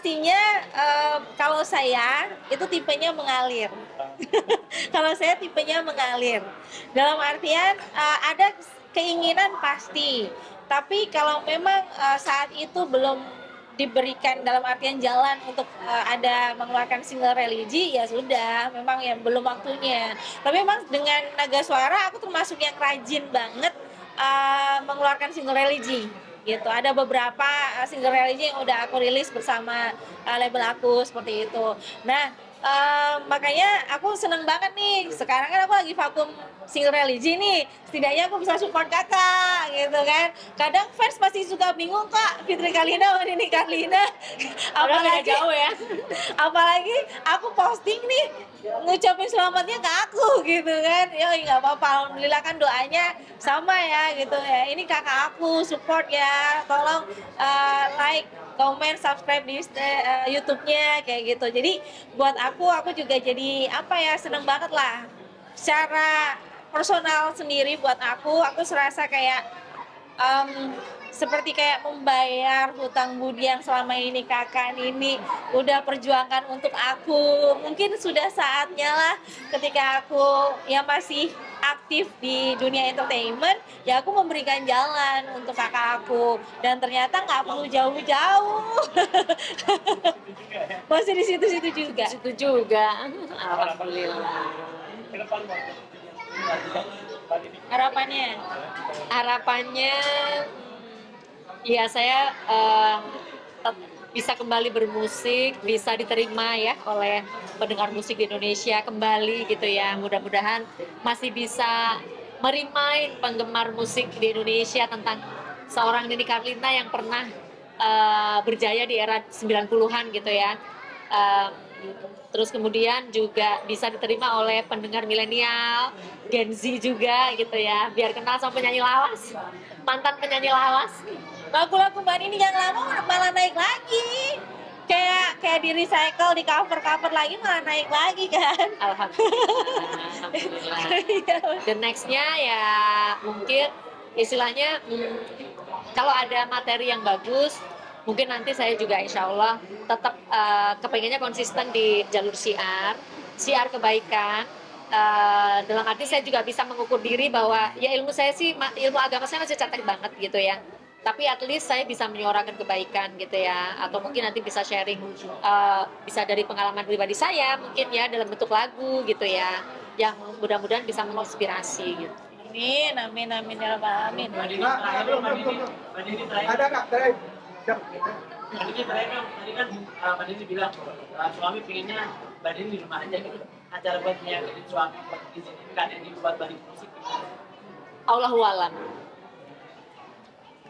pastinya kalau saya itu tipenya mengalir. Kalau saya tipenya mengalir. Dalam artian ada keinginan pasti. Tapi kalau memang saat itu belum diberikan dalam artian jalan untuk ada mengeluarkan single religi, ya sudah, memang yang belum waktunya. Tapi memang dengan Naga Suara aku termasuk yang rajin banget mengeluarkan single religi gitu. Ada beberapa single religi yang udah aku rilis bersama label aku seperti itu. Nah, makanya aku seneng banget nih. Sekarang kan aku lagi vakum single religi nih. Setidaknya aku bisa support kakak gitu kan. Kadang fans masih suka bingung, Kak, Fitri Karlina sama Nini Karlina. Apalagi jauh ya. Apalagi aku posting nih ngucapin selamatnya ke aku gitu kan. Ya nggak apa-apa, alhamdulillah kan doanya sama ya gitu ya. Ini kakak aku, support ya, tolong like, komen, subscribe di YouTube-nya kayak gitu. Jadi buat aku juga jadi apa ya, seneng banget lah. Secara personal sendiri buat aku serasa kayak seperti kayak membayar hutang budi yang selama ini kakak ini udah perjuangkan untuk aku. Mungkin sudah saatnya lah ketika aku yang masih aktif di dunia entertainment, ya aku memberikan jalan untuk kakak aku. Dan ternyata nggak perlu jauh-jauh. Masih di situ-situ juga. Situ juga. Alhamdulillah. Harapannya ya saya bisa kembali bermusik, bisa diterima ya oleh pendengar musik di Indonesia kembali gitu ya. Mudah-mudahan masih bisa merimain penggemar musik di Indonesia tentang seorang Nini Karlina yang pernah berjaya di era 90-an gitu ya. Terus kemudian juga bisa diterima oleh pendengar milenial, Gen Z juga gitu ya, biar kenal sama penyanyi lawas, mantan penyanyi lawas. Lagu-lagu Mbak Nini yang lama malah naik lagi, kayak di recycle, di cover lagi malah naik lagi kan. Alhamdulillah. The nextnya ya mungkin istilahnya kalau ada materi yang bagus, mungkin nanti saya juga insya Allah tetap kepengennya konsisten di jalur siar kebaikan. Dalam arti saya juga bisa mengukur diri bahwa ya ilmu saya sih, ilmu agama saya masih cetek banget gitu ya. Tapi at least saya bisa menyuarakan kebaikan gitu ya. Atau mungkin nanti bisa sharing, bisa dari pengalaman pribadi saya mungkin ya dalam bentuk lagu gitu ya. Yang mudah-mudahan bisa menginspirasi gitu. Amin ya rabbal alamin. Ada nggak? Tadi kan Mbak Dini bilang suami pinginnya Mbak Dini di rumah aja gitu. Acara buat meyakinkan suami buat di sini kan yang dibuat balik musik. Allahu alam.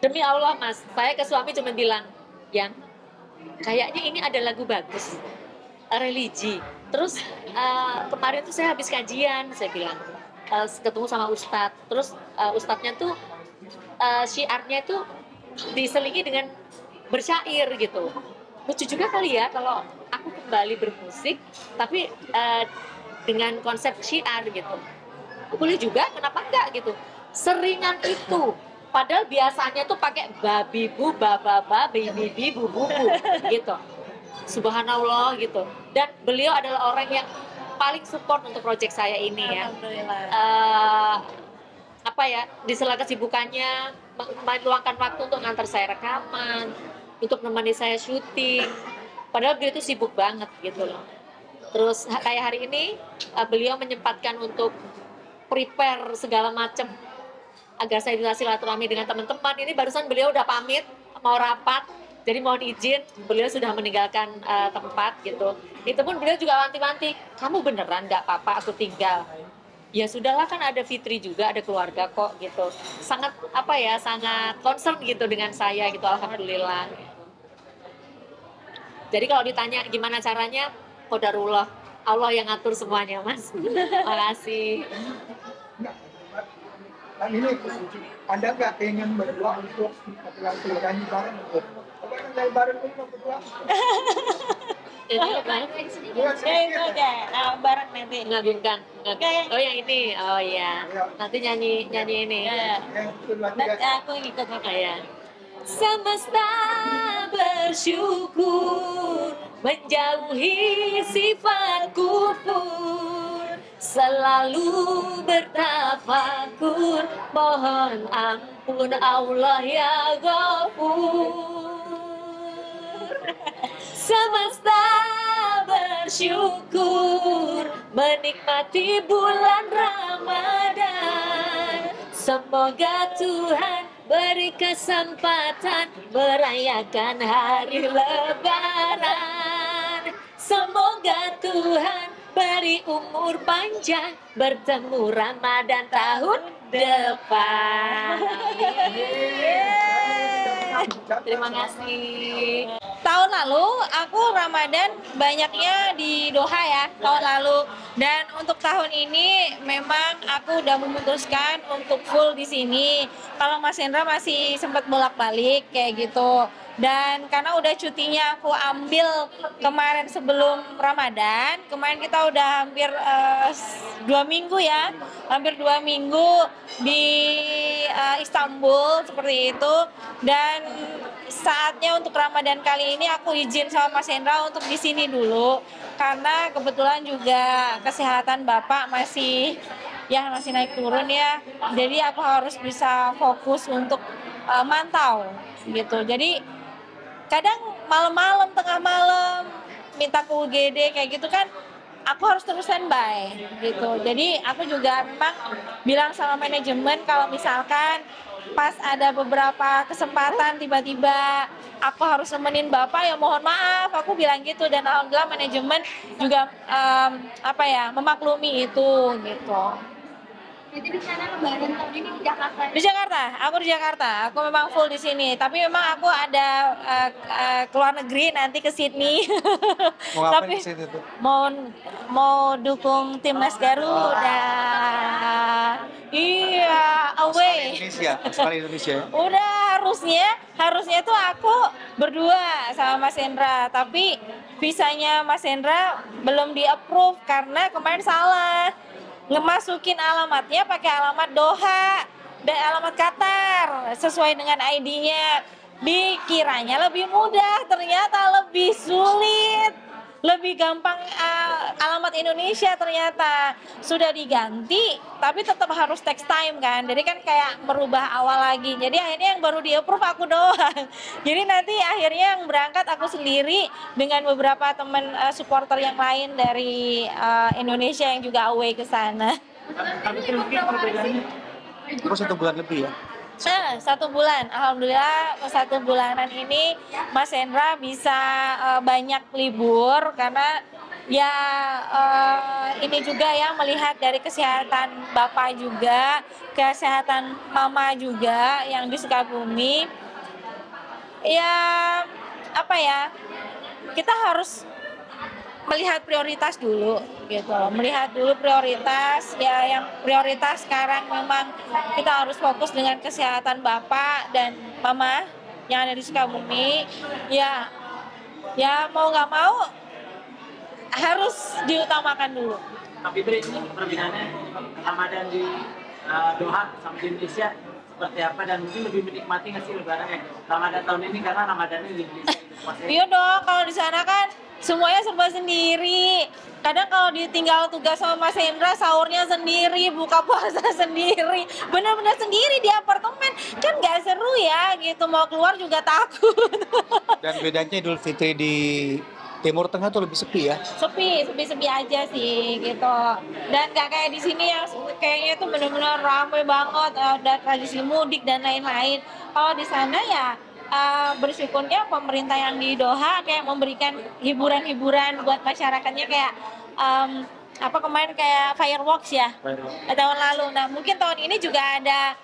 Demi Allah mas, saya ke suami cuma bilang, Yang, kayaknya ini ada lagu bagus, religi. Terus kemarin tuh saya habis kajian, saya bilang, ketemu sama ustadz. Terus ustadznya tuh syiarnya tuh diselingi dengan bersyair gitu. Lucu juga kali ya kalau aku kembali bermusik, tapi dengan konsep syiar gitu. Boleh juga, kenapa enggak gitu. Seringan itu. Padahal biasanya tuh pakai babi bu, baba, bibi, bu gitu. Subhanallah gitu. Dan beliau adalah orang yang paling support untuk proyek saya ini ya. Apa ya, di sela kesibukannya meluangkan waktu untuk ngantar saya rekaman, untuk menemani saya syuting. Padahal beliau itu sibuk banget gitu loh. Terus kayak hari ini beliau menyempatkan untuk prepare segala macam agar saya bisa silaturahmi dengan teman-teman. Ini barusan beliau udah pamit mau rapat, jadi mohon izin, beliau sudah meninggalkan tempat gitu. Itu pun beliau juga wanti-wanti, kamu beneran nggak apa-apa aku tinggal? Ya sudahlah, kan ada Fitri juga, ada keluarga kok gitu. Sangat apa ya, sangat concern gitu dengan saya gitu, alhamdulillah. Jadi kalau ditanya gimana caranya, qadarullah, Allah yang ngatur semuanya mas. Makasih. Ini Anda nggak ingin berdua untuk nyanyi bareng untuk apa yang nyanyi bareng untuk berdua? Itu deh, bareng nanti. Ngagumkan. Oh yang ini, oh iya. Nanti nyanyi ini. Nanti aku ngikut apa ya. Semesta bersyukur menjauhi sifat kufur, selalu bertafakur mohon ampun Allah ya Ghafur. Semesta bersyukur menikmati bulan Ramadan. Semoga Tuhan beri kesempatan merayakan hari Lebaran. Semoga Tuhan beri umur panjang bertemu Ramadan tahun depan. Terima kasih. Tahun lalu aku Ramadan banyaknya di Doha ya, tahun lalu. Dan untuk tahun ini memang aku udah memutuskan untuk full di sini. Kalau Mas Hendra masih sempat bolak-balik kayak gitu. Dan karena udah cutinya aku ambil kemarin sebelum Ramadan, kemarin kita udah hampir 2 minggu ya, hampir 2 minggu di Istanbul seperti itu. Dan saatnya untuk Ramadan kali ini aku izin sama Mas Hendra untuk di sini dulu karena kebetulan juga kesehatan Bapak masih naik turun ya. Jadi aku harus bisa fokus untuk mantau gitu. Jadi kadang malam-malam, tengah malam minta ke UGD kayak gitu kan, aku harus terus standby gitu. Jadi aku juga memang bilang sama manajemen kalau misalkan pas ada beberapa kesempatan tiba-tiba aku harus nemenin Bapak ya mohon maaf, aku bilang gitu. Dan alhamdulillah manajemen juga memaklumi itu gitu. Jadi di sana Lebaran tahun ini di Jakarta. Di Jakarta, aku di Jakarta. Aku memang full di sini. Tapi memang aku ada keluar negeri nanti ke Sydney. Mau ngapain Tapi ke situ tuh? mau dukung timnas Garuda. Iya, away. Sekali Indonesia ya? Udah harusnya tuh aku berdua sama Mas Hendra. Tapi visanya Mas Hendra belum di-approve karena kemarin salah. Ngemasukin alamatnya pakai alamat Doha dan alamat Qatar sesuai dengan ID-nya. Dikiranya lebih mudah, ternyata lebih sulit. Lebih gampang alamat Indonesia ternyata. Sudah diganti tapi tetap harus text time kan. Jadi kan kayak merubah awal lagi. Jadi akhirnya yang baru di-approve aku doang. Jadi nanti akhirnya yang berangkat aku sendiri dengan beberapa teman supporter yang lain dari Indonesia yang juga away ke sana. Tapi itu mungkin perbedaannya. Terus 1 bulan lebih ya? 1 bulan, alhamdulillah 1 bulanan ini Mas Hendra bisa banyak libur karena ya ini juga ya melihat dari kesehatan Bapak juga, kesehatan Mama juga yang di Sukabumi. Ya kita harus melihat prioritas dulu gitu, melihat dulu prioritas ya. Yang prioritas sekarang memang kita harus fokus dengan kesehatan Bapak dan Mama yang ada di Sukabumi. Ya mau nggak mau harus diutamakan dulu. Tapi Tri, perbedaannya Ramadan di Doha sama di Indonesia seperti apa, dan mungkin lebih menikmati nggak sih Lebaran Ramadan tahun ini karena Ramadannya di Indonesia gitu. Iya dong, kalau di sana kan semuanya serba sendiri. Kadang kalau ditinggal tugas sama Mas Hendra, sahurnya sendiri, buka puasa sendiri, bener-bener sendiri di apartemen. Kan nggak seru ya gitu, mau keluar juga takut. Dan bedanya Idul Fitri di Timur Tengah tuh lebih sepi ya? Sepi aja sih gitu. Dan nggak kayak di sini yang kayaknya tuh bener-bener ramai banget, ada tradisi mudik dan lain-lain. Kalau di sana ya bersyukurnya pemerintah yang di Doha kayak memberikan hiburan-hiburan buat masyarakatnya kayak kemarin kayak fireworks ya tahun lalu. Nah mungkin tahun ini juga ada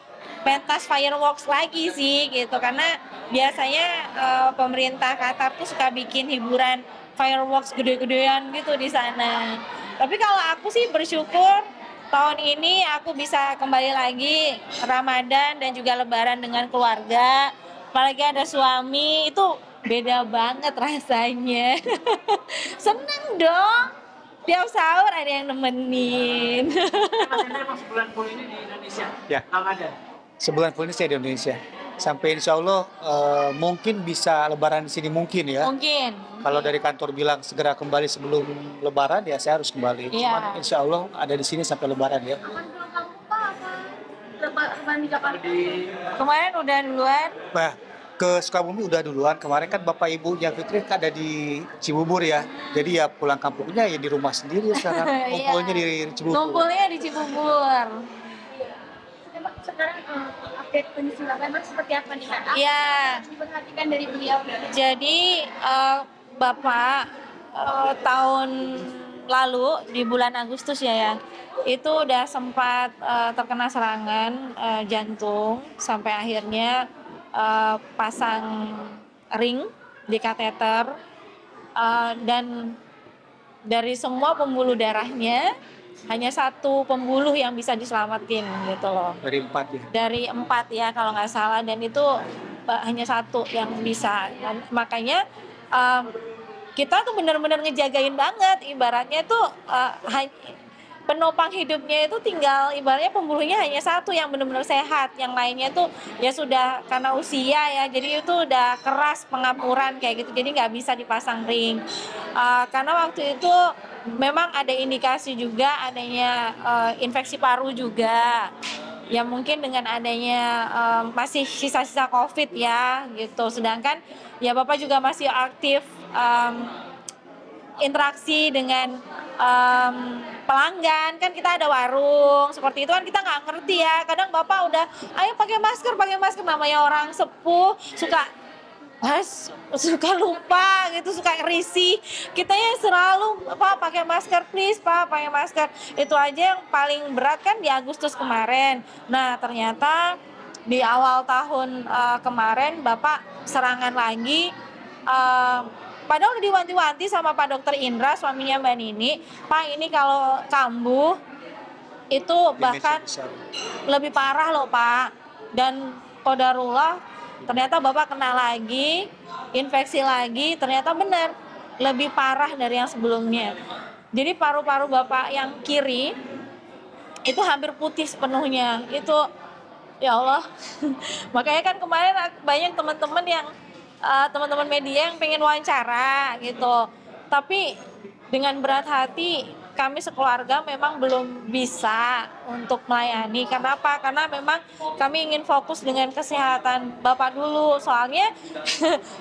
pentas fireworks lagi sih gitu, karena biasanya pemerintah Qatar tuh suka bikin hiburan fireworks gede-gedean gitu di sana. Tapi kalau aku sih bersyukur tahun ini aku bisa kembali lagi Ramadan dan juga Lebaran dengan keluarga. Apalagi ada suami, itu beda banget rasanya. Seneng dong, tiap sahur ada yang nemenin. Mas Hendra emang sebulan full ini di Indonesia? Ya. Ramadan? Sebulan full ini saya di Indonesia. sampai insya Allah mungkin bisa lebaran di sini mungkin ya. Mungkin. Kalau dari kantor bilang segera kembali sebelum lebaran ya saya harus kembali. Iya. Cuman insya Allah ada di sini sampai lebaran ya. Kapan pulang kampung Pak? Apa lebaran di Jakarta? Kemarin udah duluan. Nah, ke Sukabumi udah duluan. Kemarin kan bapak ibunya Fitri kan ada di Cibubur ya. Jadi ya pulang kampungnya ya di rumah sendiri sekarang. Iya. Ngumpulnya di Cibubur. Ngumpulnya di Cibubur. Emang sekarang update kondisi Bapak emang seperti apa nih Kak? Apa Iya. yang diperhatikan dari beliau? Jadi Bapak tahun lalu di bulan Agustus ya, itu udah sempat terkena serangan jantung sampai akhirnya pasang ring di kateter dan dari semua pembuluh darahnya hanya satu pembuluh yang bisa diselamatin gitu loh. Dari 4 ya. Dari 4 ya kalau nggak salah, dan itu hanya satu yang bisa. Dan makanya kita tuh benar-benar ngejagain banget, ibaratnya tuh penopang hidupnya itu tinggal ibaratnya pembuluhnya hanya satu yang benar-benar sehat, yang lainnya tuh ya sudah karena usia ya, jadi itu udah keras pengapuran kayak gitu, jadi nggak bisa dipasang ring. Karena waktu itu memang ada indikasi juga adanya infeksi paru juga, ya mungkin dengan adanya masih sisa-sisa COVID ya gitu, sedangkan ya Bapak juga masih aktif interaksi dengan pelanggan, kan kita ada warung seperti itu kan, kita nggak ngerti ya, kadang Bapak udah ayo pakai masker, namanya orang sepuh suka lupa gitu, suka risih, kita ya selalu Pak pakai masker please Pak, pakai masker. Itu aja yang paling berat kan di Agustus kemarin. Nah ternyata di awal tahun kemarin Bapak serangan lagi, padahal udah diwanti-wanti sama Pak Dokter Indra, suaminya Mbak Nini, Pak ini kalau kambuh itu bahkan lebih parah loh Pak. Dan qadarullah ternyata Bapak kena lagi, infeksi lagi, ternyata benar lebih parah dari yang sebelumnya. Jadi paru-paru Bapak yang kiri itu hampir putih sepenuhnya. Itu ya Allah. Makanya kan kemarin banyak teman-teman media yang pengen wawancara gitu, tapi dengan berat hati kami sekeluarga memang belum bisa untuk melayani. Kenapa? Karena memang kami ingin fokus dengan kesehatan Bapak dulu, soalnya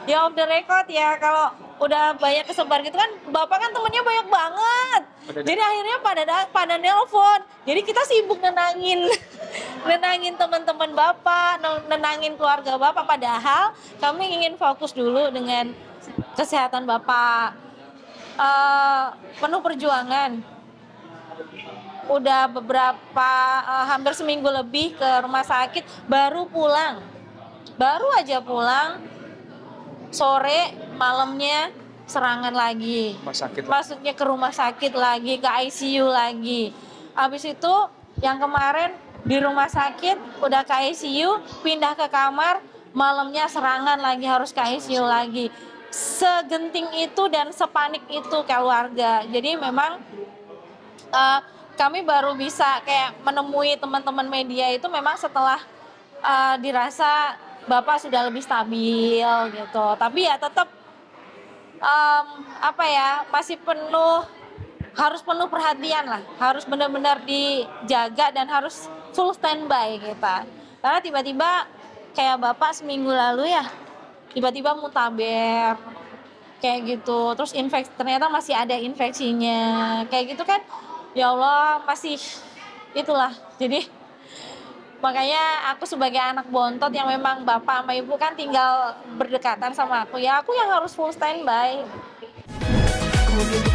ya off the record ya, kalau udah banyak kesebar gitu kan, Bapak kan temennya banyak banget, jadi akhirnya pada nelpon, jadi kita sibuk nenangin teman-teman Bapak, nenangin keluarga Bapak, padahal kami ingin fokus dulu dengan kesehatan Bapak. Penuh perjuangan, udah beberapa hampir seminggu lebih ke rumah sakit, baru aja pulang sore, malamnya serangan lagi, maksudnya ke rumah sakit lagi, ke ICU lagi. Habis itu yang kemarin di rumah sakit udah ke ICU, pindah ke kamar, malamnya serangan lagi, harus ke ICU lagi. Segenting itu dan sepanik itu keluarga. Jadi memang kami baru bisa kayak menemui teman-teman media itu memang setelah dirasa Bapak sudah lebih stabil gitu. Tapi ya tetap masih harus penuh perhatian lah, harus benar-benar dijaga dan harus full standby kita. Karena tiba-tiba kayak Bapak seminggu lalu ya, tiba-tiba mutaber kayak gitu, terus ternyata masih ada infeksinya kayak gitu kan, ya Allah, masih itulah. Jadi makanya aku sebagai anak bontot yang memang Bapak sama Ibu kan tinggal berdekatan sama aku, ya aku yang harus full standby. Kemudian